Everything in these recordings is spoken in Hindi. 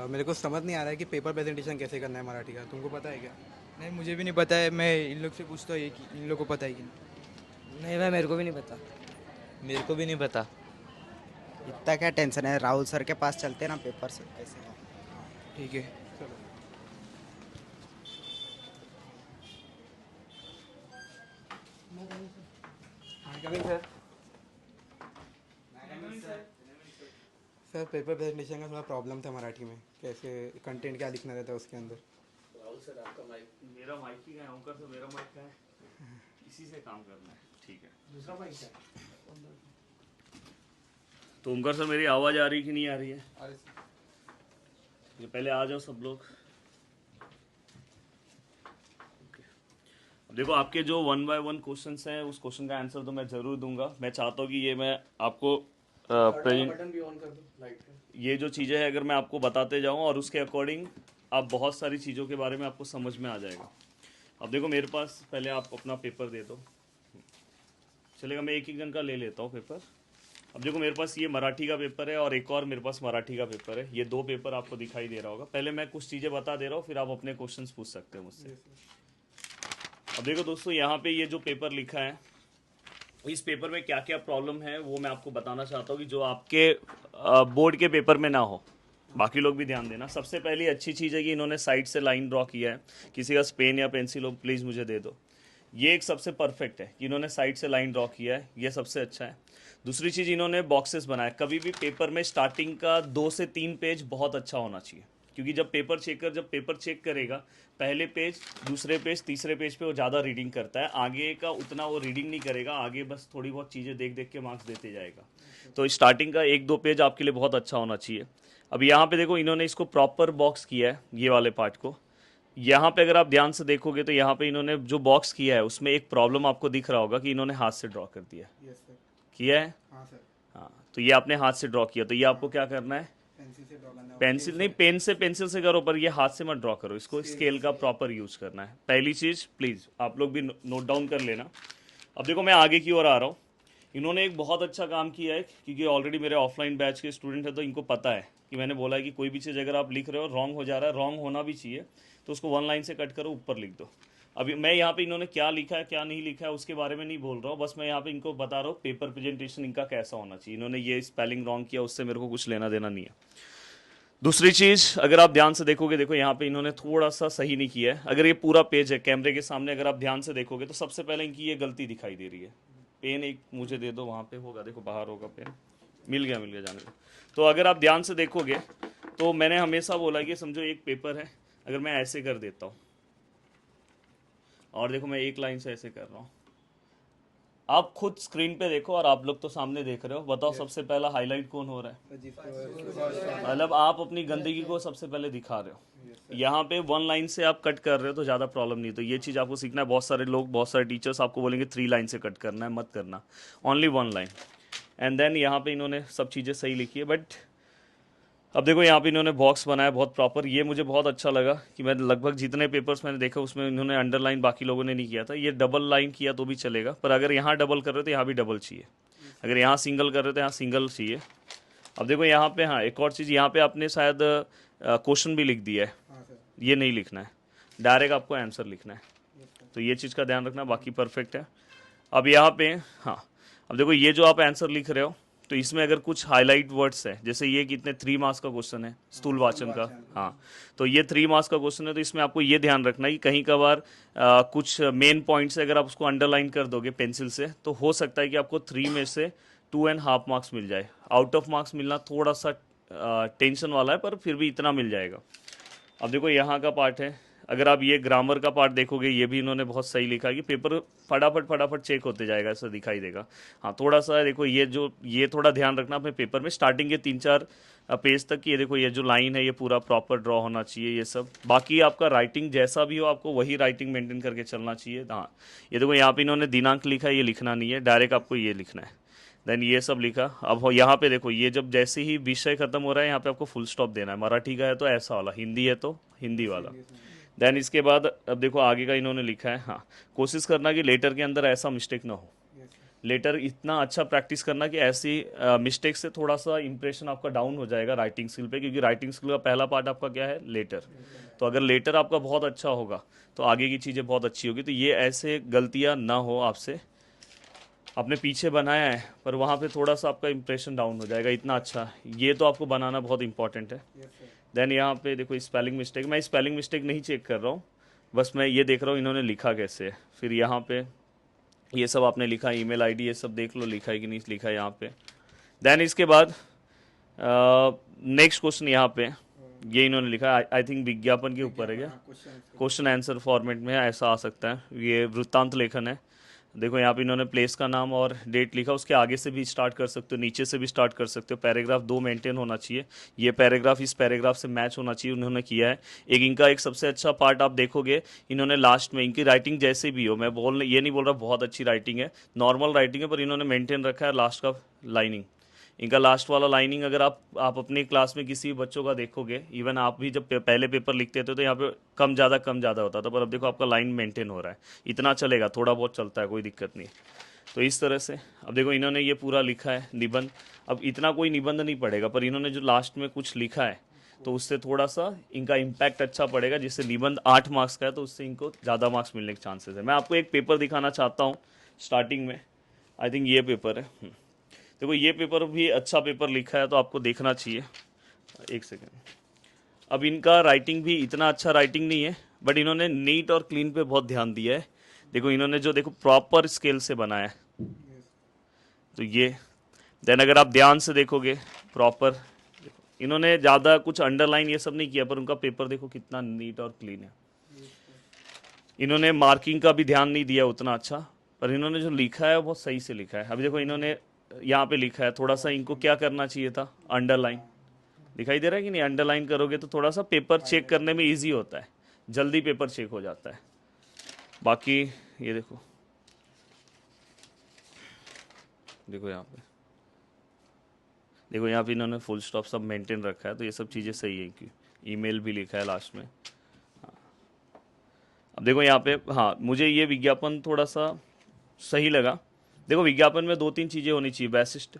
मेरे को समझ नहीं आ रहा है कि पेपर प्रेजेंटेशन कैसे करना है मराठी का। तुमको पता है क्या? नहीं, मुझे भी नहीं पता है। मैं इन लोग से पूछता हूँ ये कि इन लोग को पता है कि नहीं। नहीं भाई, मेरे को भी नहीं पता। मेरे को भी नहीं पता। इतना क्या टेंशन है, राहुल सर के पास चलते हैं ना, पेपर से कैसे है। ठीक है। चलो। Coming sir. Sir paper presentation का थोड़ा प्रॉब्लम था मराठी में, कैसे कंटेंट क्या लिखना रहता है उसके अंदर। राहुल सर आपका माइक, मेरा माइक ही है, ओंकार सर मेरा माइक है, इसी से काम करना है। ठीक है, दूसरा माइक है तो ओंकार सर मेरी आवाज़ आ रही कि नहीं आ रही है? ये पहले आ जाओ सब लोग। ओके, अब देखो आपके जो 1 बाय 1 क्वेश्चंस हैं उस क्वेश्चन का आंसर तो मैं ज़रूर दूंगा। मैं चाहता हूँ कि ये मैं आपको प्रेजेंट भी ऑन कर दूं लाइट का। ये जो चीज़ें हैं अगर मैं आपको बताते जाऊँ और उसके अकॉर्डिंग आप बहुत सारी चीज़ों के बारे में आपको समझ में आ जाएगा। अब देखो मेरे पास, पहले आप अपना पेपर दे दो, चलेगा? मैं एक एक जन का ले लेता हूँ पेपर। अब देखो मेरे पास ये मराठी का पेपर है और एक और मेरे पास मराठी का पेपर है। ये दो पेपर आपको दिखाई दे रहा होगा। पहले मैं कुछ चीज़ें बता दे रहा हूँ, फिर आप अपने क्वेश्चंस पूछ सकते हैं मुझसे। अब देखो दोस्तों, यहाँ पे ये जो पेपर लिखा है, इस पेपर में क्या क्या प्रॉब्लम है वो मैं आपको बताना चाहता हूँ कि जो आपके बोर्ड के पेपर में ना हो। बाकी लोग भी ध्यान देना। सबसे पहली अच्छी चीज़ है कि इन्होंने साइड से लाइन ड्रॉ किया है। किसी का पेन या पेंसिल हो प्लीज़ मुझे दे दो। ये एक सबसे परफेक्ट है कि इन्होंने साइड से लाइन ड्रॉ किया है, ये सबसे अच्छा है। दूसरी चीज़, इन्होंने बॉक्सेस बनाए। कभी भी पेपर में स्टार्टिंग का 2 से 3 पेज बहुत अच्छा होना चाहिए, क्योंकि जब पेपर चेक करेगा, पहले पेज, दूसरे पेज, तीसरे पेज पे वो ज़्यादा रीडिंग करता है। आगे का उतना वो रीडिंग नहीं करेगा, आगे बस थोड़ी बहुत चीज़ें देख देख के मार्क्स देते जाएगा। तो स्टार्टिंग का 1-2 पेज आपके लिए बहुत अच्छा होना चाहिए। अब यहाँ पे देखो इन्होंने इसको प्रॉपर बॉक्स किया है, ये वाले पार्ट को। यहाँ पे अगर आप ध्यान से देखोगे तो यहाँ पे इन्होंने जो बॉक्स किया है उसमें एक प्रॉब्लम आपको दिख रहा होगा कि इन्होंने हाथ से ड्रॉ कर दिया है। Yes sir. किया है? हाँ सर। हाँ, तो ये आपने हाथ से ड्रॉ किया, तो ये आपको क्या करना है? पेंसिल से ड्रॉ करना है। पेंसिल नहीं, पेंसिल से करो, पर ये हाथ से मत ड्रॉ करो। इसको स्केल का प्रॉपर यूज करना है। पहली चीज़ प्लीज़ आप लोग भी नोट डाउन कर लेना। अब देखो मैं आगे की ओर आ रहा हूँ। इन्होंने एक बहुत अच्छा काम किया है, क्योंकि ऑलरेडी मेरे ऑफलाइन बैच के स्टूडेंट है तो इनको पता है कि मैंने बोला है कि कोई भी चीज़ अगर आप लिख रहे हो रॉन्ग हो जा रहा है, रॉन्ग होना भी चाहिए, तो उसको 1 लाइन से कट करो, ऊपर लिख दो। अभी मैं यहाँ पे इन्होंने क्या लिखा है क्या नहीं लिखा है उसके बारे में नहीं बोल रहा हूँ, बस मैं यहाँ पे इनको बता रहा हूँ पेपर प्रेजेंटेशन इनका कैसा होना चाहिए। इन्होंने ये स्पेलिंग रॉन्ग किया, उससे मेरे को कुछ लेना देना नहीं है। दूसरी चीज़, अगर आप ध्यान से देखोगे, देखो यहाँ पे इन्होंने थोड़ा सा सही नहीं किया है। अगर ये पूरा पेज है कैमरे के सामने, अगर आप ध्यान से देखोगे तो सबसे पहले इनकी ये गलती दिखाई दे रही है। पेन एक मुझे दे दो, वहाँ पे होगा, देखो बाहर होगा पेन। मिल गया जाने दो। तो अगर आप ध्यान से देखोगे तो मैंने हमेशा बोला कि समझो एक पेपर है, अगर मैं ऐसे कर देता हूँ और देखो मैं एक लाइन से ऐसे कर रहा हूँ, आप खुद स्क्रीन पे देखो और आप लोग तो सामने देख रहे हो, बताओ सबसे पहला हाईलाइट कौन हो रहा है? मतलब आप अपनी गंदगी को सबसे पहले दिखा रहे हो। यहाँ पे 1 लाइन से आप कट कर रहे हो तो ज़्यादा प्रॉब्लम नहीं। तो ये चीज़ आपको सीखना है। बहुत सारे लोग, बहुत सारे टीचर्स आपको बोलेंगे 3 लाइन से कट करना है, मत करना, ओनली 1 लाइन। एंड देन यहाँ पे इन्होंने सब चीज़ें सही लिखी है। बट अब देखो यहाँ पे इन्होंने बॉक्स बनाया बहुत प्रॉपर। ये मुझे बहुत अच्छा लगा कि मैं लगभग जितने पेपर्स मैंने देखा उसमें इन्होंने अंडरलाइन बाकी लोगों ने नहीं किया था। ये डबल लाइन किया तो भी चलेगा, पर अगर यहाँ डबल कर रहे हो तो यहाँ भी डबल चाहिए। अगर यहाँ सिंगल कर रहे हो तो यहाँ सिंगल चाहिए। अब देखो यहाँ पे, हाँ एक और चीज़, यहाँ पे आपने शायद क्वेश्चन भी लिख दिया है, हाँ सर। ये नहीं लिखना है, डायरेक्ट आपको आंसर लिखना है। तो ये चीज़ का ध्यान रखना, बाकी परफेक्ट है। अब यहाँ पे, हाँ अब देखो ये जो आप आंसर लिख रहे हो तो इसमें अगर कुछ हाईलाइट वर्ड्स है, जैसे ये कितने 3 मार्क्स का क्वेश्चन है स्थूल वाचन का, हाँ तो ये 3 मार्क्स का क्वेश्चन है, तो इसमें आपको ये ध्यान रखना है कि कहीं कभार कुछ मेन पॉइंट्स अगर आप उसको अंडरलाइन कर दोगे पेंसिल से तो हो सकता है कि आपको 3 में से 2.5 मार्क्स मिल जाए। आउट ऑफ मार्क्स मिलना थोड़ा सा टेंशन वाला है, पर फिर भी इतना मिल जाएगा। अब देखो यहाँ का पार्ट है, अगर आप ये ग्रामर का पार्ट देखोगे ये भी इन्होंने बहुत सही लिखा है कि पेपर फटाफट चेक होते जाएगा, ऐसा दिखाई देगा। हाँ थोड़ा सा देखो ये थोड़ा ध्यान रखना अपने पेपर में, स्टार्टिंग के 3-4 पेज तक ये देखो ये जो लाइन है ये पूरा प्रॉपर ड्रॉ होना चाहिए ये सब। बाकी आपका राइटिंग जैसा भी हो आपको वही राइटिंग मेंटेन करके चलना चाहिए। हाँ ये देखो यहाँ पे इन्होंने दिनांक लिखा है, ये लिखना नहीं है, डायरेक्ट आपको ये लिखना है। देन ये सब लिखा। अब यहाँ पे देखो ये जब जैसे ही विषय खत्म हो रहा है यहाँ पे आपको फुल स्टॉप देना है। मराठी का है तो ऐसा वाला, हिंदी है तो हिंदी वाला। देन इसके बाद अब देखो आगे का इन्होंने लिखा है, हाँ कोशिश करना कि लेटर के अंदर ऐसा मिस्टेक ना हो। लेटर इतना अच्छा प्रैक्टिस करना कि ऐसी मिस्टेक से थोड़ा सा इंप्रेशन आपका डाउन हो जाएगा राइटिंग स्किल पे, क्योंकि राइटिंग स्किल का पहला पार्ट आपका क्या है, लेटर। तो अगर लेटर आपका बहुत अच्छा होगा तो आगे की चीज़ें बहुत अच्छी होगी। तो ये ऐसे गलतियाँ ना हो आपसे। आपने पीछे बनाया है पर वहाँ पे थोड़ा सा आपका इंप्रेशन डाउन हो जाएगा, इतना अच्छा ये तो आपको बनाना बहुत इंपॉर्टेंट है। देन यहाँ पे देखो स्पेलिंग मिस्टेक, मैं स्पेलिंग मिस्टेक नहीं चेक कर रहा हूँ, बस मैं ये देख रहा हूँ इन्होंने लिखा कैसे है। फिर यहाँ पे ये सब आपने लिखा, ईमेल आईडी ये सब देख लो लिखा है कि नहीं लिखा है यहाँ पे। देन इसके बाद नेक्स्ट क्वेश्चन यहाँ पे ये इन्होंने लिखा है, आई थिंक विज्ञापन के ऊपर है क्या, क्वेश्चन आंसर फॉर्मेट में है, ऐसा आ सकता है। ये वृत्तांत लेखन है। देखो यहाँ पे इन्होंने प्लेस का नाम और डेट लिखा, उसके आगे से भी स्टार्ट कर सकते हो, नीचे से भी स्टार्ट कर सकते हो। पैराग्राफ 2 मेंटेन होना चाहिए, ये पैराग्राफ इस पैराग्राफ से मैच होना चाहिए, उन्होंने किया है। एक इनका एक सबसे अच्छा पार्ट आप देखोगे इन्होंने लास्ट में, इनकी राइटिंग जैसे भी हो, मैं ये नहीं बोल रहा बहुत अच्छी राइटिंग है, नॉर्मल राइटिंग है, पर इन्होंने मेंटेन रखा है लास्ट का लाइनिंग। इनका लास्ट वाला लाइनिंग अगर आप अपने क्लास में किसी बच्चों का देखोगे, इवन आप भी जब पहले पेपर लिखते थे तो यहाँ पे कम ज़्यादा होता था, पर अब देखो आपका लाइन मेंटेन हो रहा है, इतना चलेगा, थोड़ा बहुत चलता है, कोई दिक्कत नहीं। तो इस तरह से अब देखो इन्होंने ये पूरा लिखा है निबंध। अब इतना कोई निबंध नहीं पड़ेगा, पर इन्होंने जो लास्ट में कुछ लिखा है तो उससे थोड़ा सा इनका इम्पैक्ट अच्छा पड़ेगा। जिससे निबंध 8 मार्क्स का है तो उससे इनको ज़्यादा मार्क्स मिलने के चांसेस है। मैं आपको एक पेपर दिखाना चाहता हूँ स्टार्टिंग में, आई थिंक ये पेपर है। देखो ये पेपर भी अच्छा पेपर लिखा है तो आपको देखना चाहिए। एक सेकेंड, अब इनका राइटिंग भी इतना अच्छा राइटिंग नहीं है, बट इन्होंने नीट और क्लीन पे बहुत ध्यान दिया है। देखो इन्होंने जो देखो प्रॉपर स्केल से बनाया है, तो ये देन अगर आप ध्यान से देखोगे प्रॉपर, इन्होंने ज़्यादा कुछ अंडरलाइन ये सब नहीं किया, पर उनका पेपर देखो कितना नीट और क्लीन है। इन्होंने मार्किंग का भी ध्यान नहीं दिया उतना अच्छा, पर इन्होंने जो लिखा है वो बहुत सही से लिखा है। अभी देखो इन्होंने यहाँ पे लिखा है, थोड़ा सा इनको क्या करना चाहिए था, अंडरलाइन। दिखाई दे रहा है कि नहीं, अंडरलाइन करोगे तो थोड़ा सा पेपर चेक करने में इजी होता है, जल्दी पेपर चेक हो जाता है। बाकी ये देखो यहाँ पे देखो यहाँ पे इन्होंने फुल स्टॉप सब मेंटेन रखा है, तो ये सब चीज़ें सही है। कि ईमेल भी लिखा है लास्ट में। हाँ। अब देखो यहाँ पे, हाँ मुझे ये विज्ञापन थोड़ा सा सही लगा। देखो विज्ञापन में 2-3 चीज़ें होनी चाहिए, वैशिष्ट,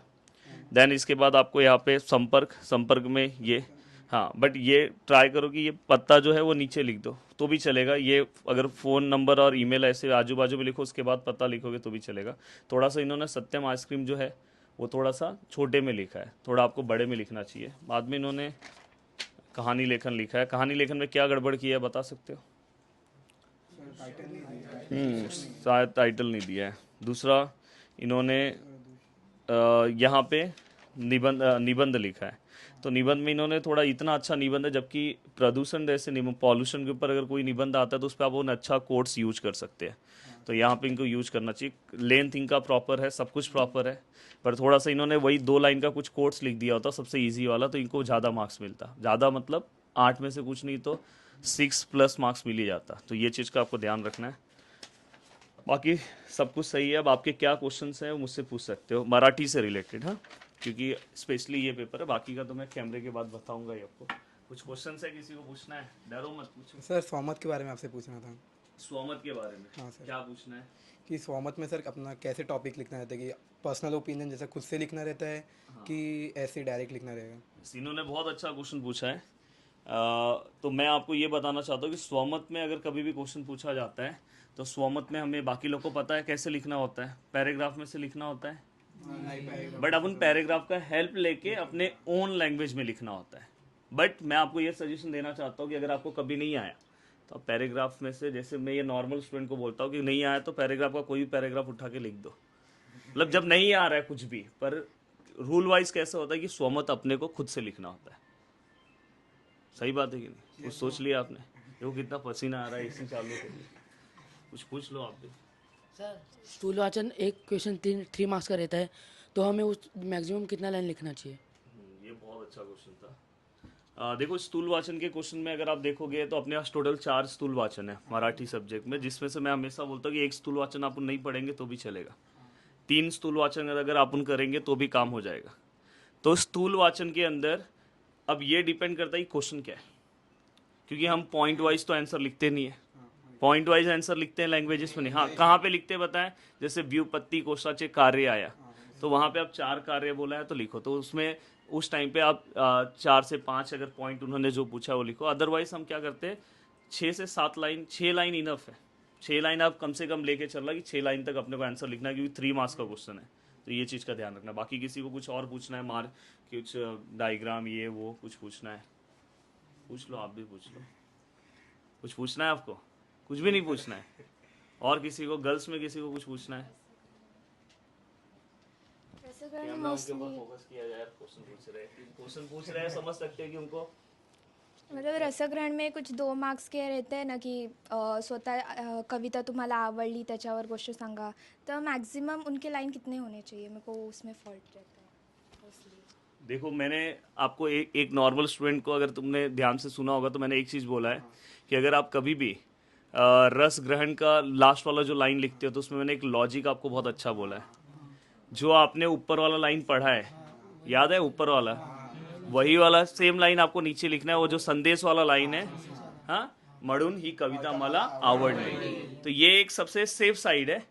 देन इसके बाद आपको यहाँ पे संपर्क में ये, हाँ बट ये ट्राई करो कि ये पता जो है वो नीचे लिख दो तो भी चलेगा। ये अगर फ़ोन नंबर और ईमेल ऐसे आजू बाजू में लिखो, उसके बाद पता लिखोगे तो भी चलेगा। थोड़ा सा इन्होंने सत्यम आइसक्रीम जो है वो थोड़ा सा छोटे में लिखा है, थोड़ा आपको बड़े में लिखना चाहिए। बाद में इन्होंने कहानी लेखन लिखा है, कहानी लेखन में क्या गड़बड़ किया है बता सकते हो? शायद टाइटल नहीं दिया है। दूसरा इन्होंने यहाँ पे निबंध लिखा है, तो निबंध में इन्होंने थोड़ा इतना अच्छा निबंध है, जबकि प्रदूषण जैसे पॉल्यूशन के ऊपर अगर कोई निबंध आता है तो उस पर आप वो अच्छा कोट्स यूज कर सकते हैं, तो यहाँ पे इनको यूज करना चाहिए। लेंथ इनका प्रॉपर है, सब कुछ प्रॉपर है, पर थोड़ा सा इन्होंने वही 2 लाइन का कुछ कोट्स लिख दिया होता सबसे ईजी वाला, तो इनको ज़्यादा मार्क्स मिलता, ज़्यादा मतलब 8 में से कुछ नहीं तो 6+ मार्क्स मिल ही जाता। तो ये चीज़ का आपको ध्यान रखना है। बाकी सब कुछ सही है। अब आपके क्या क्वेश्चंस हैं वो मुझसे पूछ सकते हो, मराठी से रिलेटेड। हाँ, क्योंकि स्पेशली ये पेपर है, बाकी का तो मैं कैमरे के बाद बताऊंगा ही आपको। कुछ क्वेश्चंस है, किसी को पूछना है, डरो मत पूछो। सर स्वमत के बारे में आपसे पूछना था। स्वमत के बारे में? हाँ सर। क्या पूछना है? कि स्वमत में सर अपना कैसे टॉपिक लिखना रहता है, कि पर्सनल ओपिनियन जैसे खुद से लिखना रहता है कि ऐसे डायरेक्ट लिखना रहेगा? इन्होंने बहुत अच्छा क्वेश्चन पूछा है। तो मैं आपको ये बताना चाहता हूँ कि स्वमत में अगर कभी भी क्वेश्चन पूछा जाता है तो स्वमत में हमें, बाकी लोग को पता है कैसे लिखना होता है, पैराग्राफ में से लिखना होता है, बट अपन पैराग्राफ का हेल्प लेके अपने ओन लैंग्वेज में लिखना होता है। बट मैं आपको ये सजेशन देना चाहता हूँ कि अगर आपको कभी नहीं आया तो आप पैराग्राफ में से, जैसे मैं ये नॉर्मल स्टूडेंट को बोलता हूँ कि नहीं आया तो पैराग्राफ का कोई भी पैराग्राफ उठा के लिख दो, मतलब जब नहीं आ रहा है कुछ भी। पर रूल वाइज कैसा होता है कि स्वमत अपने को खुद से लिखना होता है। सही बात है कि नहीं? कुछ सोच लिया आपने? देखो कितना पसीना आ रहा है, एसी चालू करिए, कुछ पूछ लो आप भी। सर स्थूल वाचन एक क्वेश्चन 3 मार्क्स का रहता है, तो हमें उस मैक्सिमम कितना लाइन लिखना चाहिए? ये बहुत अच्छा क्वेश्चन था। देखो स्थूल वाचन के क्वेश्चन में अगर आप देखोगे तो अपने पास टोटल 4 स्थूल वाचन है मराठी सब्जेक्ट में, जिसमें से मैं हमेशा बोलता हूँ कि 1 स्थूल वाचन आप नहीं पढ़ेंगे तो भी चलेगा, 3 स्थूल वाचन अगर आप करेंगे तो भी काम हो जाएगा। तो स्थूल वाचन के अंदर अब ये डिपेंड करता है कि क्वेश्चन क्या है, क्योंकि हम पॉइंट वाइज तो आंसर लिखते नहीं है, पॉइंट वाइज आंसर लिखते हैं लैंग्वेजेस में नहीं। हाँ, कहाँ पे लिखते हैं बताएं? जैसे व्युत्पत्ति कोशाचे कार्य आया, तो वहाँ पे आप 4 कार्य बोला है तो लिखो, तो उसमें उस टाइम पे आप 4 से 5 अगर पॉइंट उन्होंने जो पूछा वो लिखो। अदरवाइज हम क्या करते हैं, 6 से 7 लाइन, 6 लाइन इनफ है। 6 लाइन आप कम से कम लेके चल रहा कि 6 लाइन तक अपने को आंसर लिखना है, क्योंकि 3 मार्क्स का क्वेश्चन है। तो ये चीज़ का ध्यान रखना। बाकी किसी को कुछ और पूछना है, मार्क कुछ डायग्राम ये वो कुछ पूछना है, पूछ लो, आप भी पूछ लो। कुछ पूछना है आपको? कुछ भी नहीं पूछना है। और किसी को, गर्ल्स में किसी को कुछ पूछना है? कैमरा उनके ऊपर फोकस किया जाए। क्वेश्चन पूछ रहे हैं, समझ सकते हैं कि उनको मतलब रसग्रहण में कुछ 2 मार्क्स के रहते हैं ना की स्वतः कविता तुम्हाला आवडली त्याच्यावर गोष्ट सांगा, तर मॅक्झिमम उनके लाइन कितने होने चाहिए? मेरे को उसमें फॉल्ट रहता है इसलिए। देखो, मैंने आपको एक नॉर्मल स्टूडेंट को, अगर तुमने ध्यान से सुना होगा तो मैंने एक चीज़ बोला है कि अगर आप कभी भी रस ग्रहण का लास्ट वाला जो लाइन लिखते हो तो उसमें मैंने एक लॉजिक आपको बहुत अच्छा बोला है। जो आपने ऊपर वाला लाइन पढ़ा है, याद है ऊपर वाला, वही वाला सेम लाइन आपको नीचे लिखना है। वो जो संदेश वाला लाइन है, हाँ, म्हणून ही कविता मला आवडली, तो ये एक सबसे सेफ साइड है।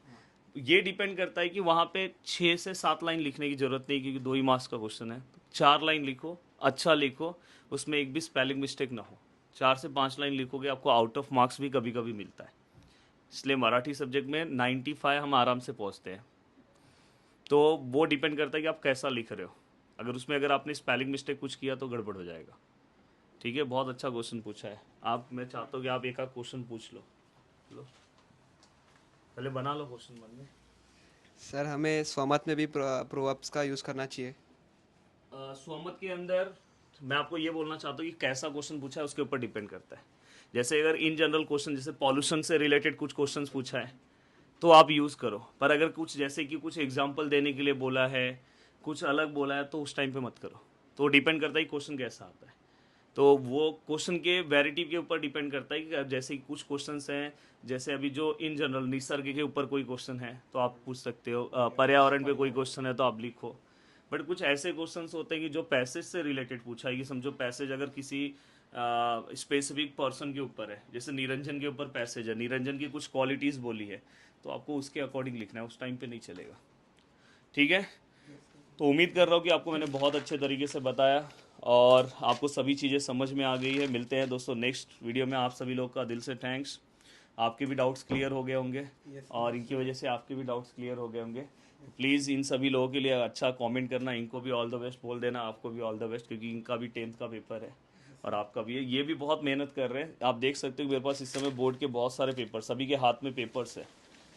ये डिपेंड करता है कि वहाँ पे 6 से 7 लाइन लिखने की जरूरत नहीं, क्योंकि 2 ही मार्क्स का क्वेश्चन है। 4 लाइन लिखो, अच्छा लिखो, उसमें एक भी स्पेलिंग मिस्टेक ना हो। 4 से 5 लाइन लिखोगे, आपको आउट ऑफ मार्क्स भी कभी कभी मिलता है। इसलिए मराठी सब्जेक्ट में 95 हम आराम से पहुँचते हैं। तो वो डिपेंड करता है कि आप कैसा लिख रहे हो। अगर आपने स्पेलिंग मिस्टेक कुछ किया तो गड़बड़ हो जाएगा। ठीक है, बहुत अच्छा क्वेश्चन पूछा है आप। मैं चाहता हूँ कि आप एक आध क्वेश्चन पूछ लो। पहले बना लो क्वेश्चन मन में। सर, हमें स्वमत में भी प्रोवर्ब्स का यूज़ करना चाहिए? स्वमत के अंदर मैं आपको ये बोलना चाहता हूँ कि कैसा क्वेश्चन पूछा है उसके ऊपर डिपेंड करता है। जैसे अगर इन जनरल क्वेश्चन, जैसे पॉल्यूशन से रिलेटेड कुछ क्वेश्चन पूछा है तो आप यूज़ करो, पर अगर कुछ जैसे कि कुछ एग्जाम्पल देने के लिए बोला है, कुछ अलग बोला है, तो उस टाइम पे मत करो। तो डिपेंड करता है कि क्वेश्चन कैसा आता है। तो वो क्वेश्चन के वैरायटी के ऊपर डिपेंड करता है कि जैसे कुछ क्वेश्चंस हैं, जैसे अभी जो इन जनरल निसर्ग के ऊपर कोई क्वेश्चन है तो आप पूछ सकते हो, पर्यावरण पे कोई क्वेश्चन है तो आप लिखो। बट कुछ ऐसे क्वेश्चंस होते हैं कि जो पैसेज से रिलेटेड पूछा है, कि समझो पैसेज अगर किसी स्पेसिफिक पर्सन के ऊपर है, जैसे निरंजन के ऊपर पैसेज है, निरंजन की कुछ क्वालिटीज़ बोली है, तो आपको उसके अकॉर्डिंग लिखना है, उस टाइम पे नहीं चलेगा। ठीक है, तो उम्मीद कर रहा हूँ कि आपको मैंने बहुत अच्छे तरीके से बताया और आपको सभी चीज़ें समझ में आ गई है। मिलते हैं दोस्तों नेक्स्ट वीडियो में। आप सभी लोग का दिल से थैंक्स। आपके भी डाउट्स क्लियर हो गए होंगे और इनकी वजह से आपके भी डाउट्स क्लियर हो गए होंगे। प्लीज़ इन सभी लोगों के लिए अच्छा कमेंट करना, इनको भी ऑल द बेस्ट बोल देना, आपको भी ऑल द बेस्ट, क्योंकि इनका भी 10th का पेपर है और आपका भी है। ये भी बहुत मेहनत कर रहे हैं। आप देख सकते हो मेरे पास इस समय बोर्ड के बहुत सारे पेपर, सभी के हाथ में पेपर्स है।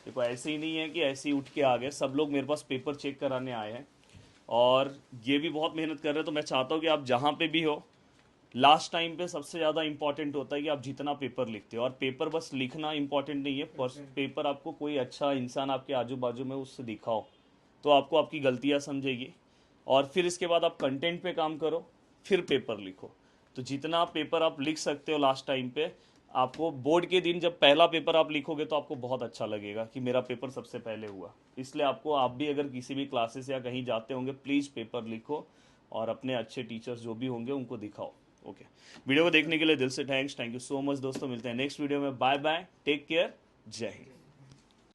देखो, ऐसे ही नहीं है कि ऐसे ही उठ के आ गए, सब लोग मेरे पास पेपर चेक कराने आए हैं और ये भी बहुत मेहनत कर रहे हैं। तो मैं चाहता हूँ कि आप जहाँ पे भी हो, लास्ट टाइम पे सबसे ज़्यादा इंपॉर्टेंट होता है कि आप जितना पेपर लिखते हो, और पेपर बस लिखना इंपॉर्टेंट नहीं है, पेपर आपको कोई अच्छा इंसान आपके आजू बाजू में उससे दिखाओ तो आपको आपकी गलतियाँ समझेगी, और फिर इसके बाद आप कंटेंट पे काम करो, फिर पेपर लिखो। तो जितना पेपर आप लिख सकते हो लास्ट टाइम पे, आपको बोर्ड के दिन जब पहला पेपर आप लिखोगे तो आपको बहुत अच्छा लगेगा कि मेरा पेपर सबसे पहले हुआ। इसलिए आपको, आप भी अगर किसी भी क्लासेस या कहीं जाते होंगे, प्लीज़ पेपर लिखो और अपने अच्छे टीचर्स जो भी होंगे उनको दिखाओ। ओके, वीडियो को देखने के लिए दिल से thanks. Thank you so much दोस्तों। मिलते हैं नेक्स्ट वीडियो में। बाय बाय, टेक केयर, जय हिंद।